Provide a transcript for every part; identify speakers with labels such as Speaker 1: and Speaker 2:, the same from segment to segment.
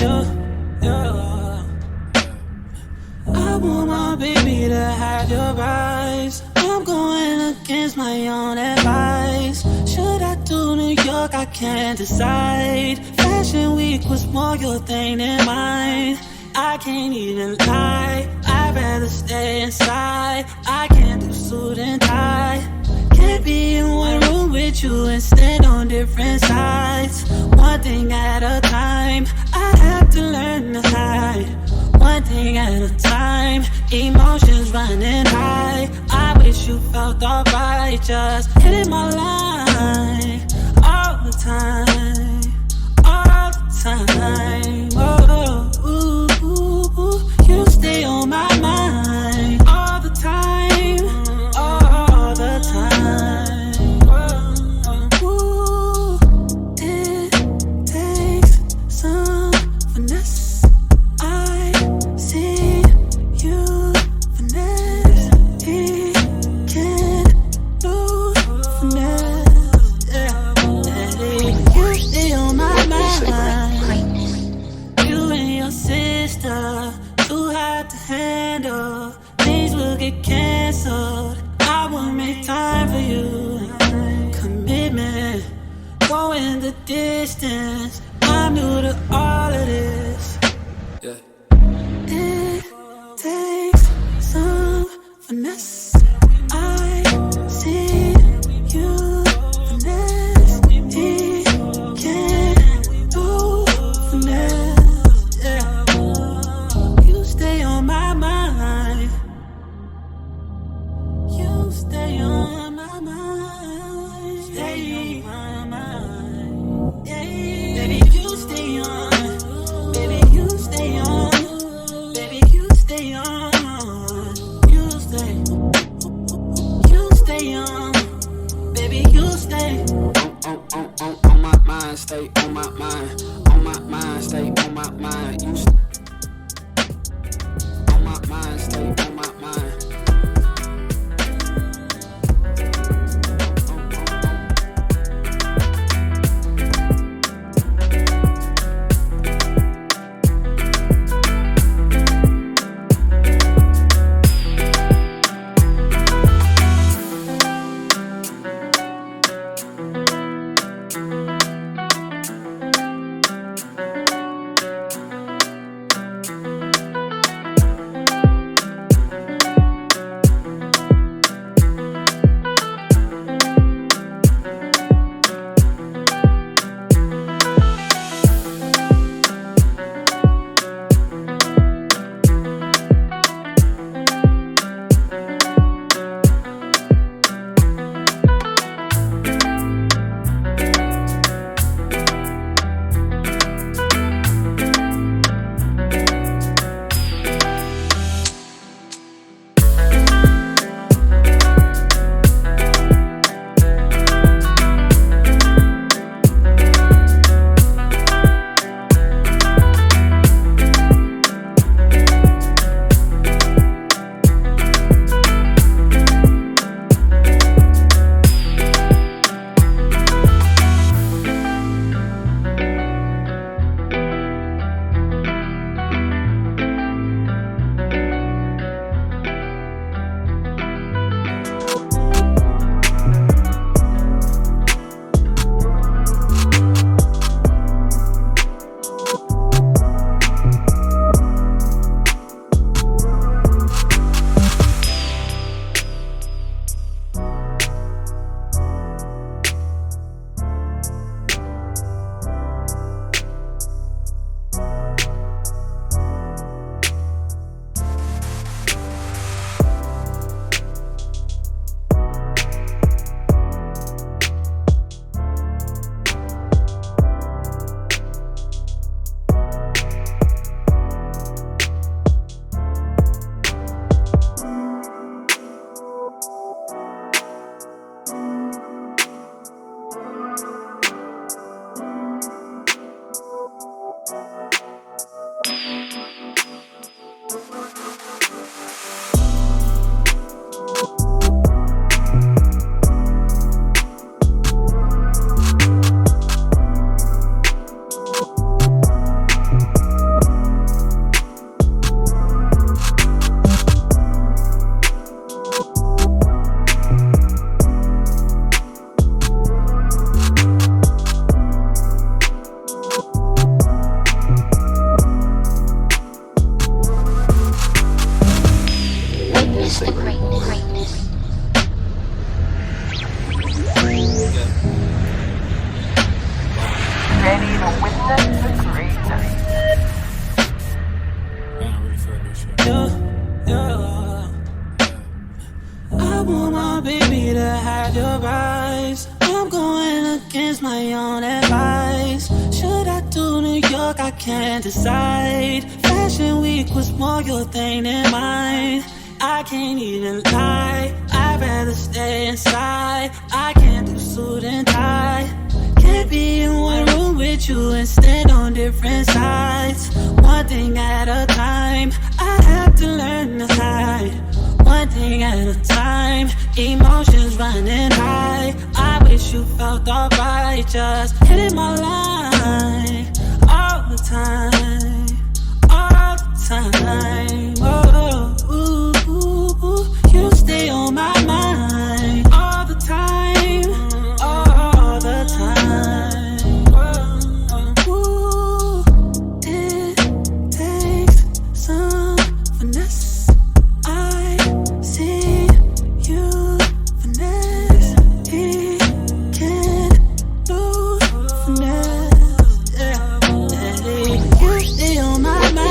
Speaker 1: Yeah. I want my baby to have your eyes. I'm going against my own advice. Should I do New York? I can't decide. Fashion week was more your thing than mine. I can't even lie, I'd rather stay inside. I can't do suit and tie. Can't be in one room with you and stand on different sides. One thing at a time, I have to learn to hide. One thing at a time, emotions running high. I wish you felt alright, just hitting my line all the time, all the time. Oh, ooh, ooh, ooh. You stay on my mind all the time, all the time. Ooh, it takes some finesse. I see you finesse. He can't lose finesse. Yeah. You stay on my mind. You and your sister, too hard to handle. Things will get canceled. I will make time for you. Commitment, going the distance. I'm new to all of this. Yeah. It takes some finesse. I see you finesse. He can't do finesse. Yeah. You stay on my mind. You stay on my mind. Stay on my mind. Yeah. Baby, York, I can't decide. Fashion week was more your thing than mine. I can't even lie, I'd rather stay inside. I can't do suit and tie. Can't be in one room with you and stand on different sides. One thing at a time, I have to learn to hide. One thing at a time, emotions running high. I wish you felt alright, just hitting my line all the time, all the time. Oh, ooh, ooh, ooh. You stay on my mind all the time, all the time. Ooh, it takes some finesse. I see you finesse. He can't lose finesse. Yeah. You stay on my mind.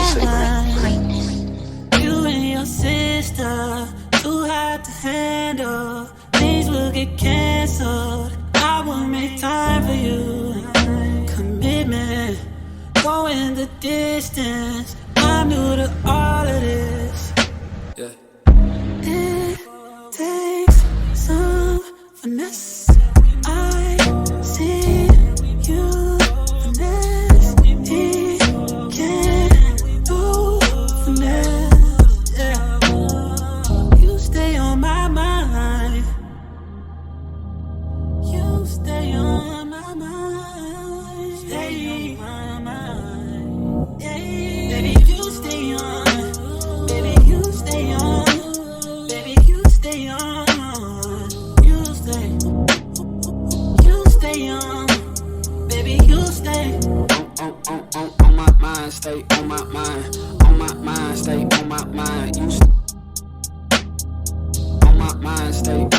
Speaker 1: You and your sister, too hard to handle. Things will get canceled. I will make time for you. Commitment, going the distance. I'm new to all of this. Yeah. It takes some finesse. I see you finesse. He can't do finesse. Yeah. You stay on my mind. You stay on my mind. Stay on my mind. Yeah. Baby, you stay on. Baby, you stay on. Baby, you stay on. You stay. You stay on. Baby, you stay.
Speaker 2: On my mind, stay on my mind. On my mind, stay on my mind. You on my mind, stay.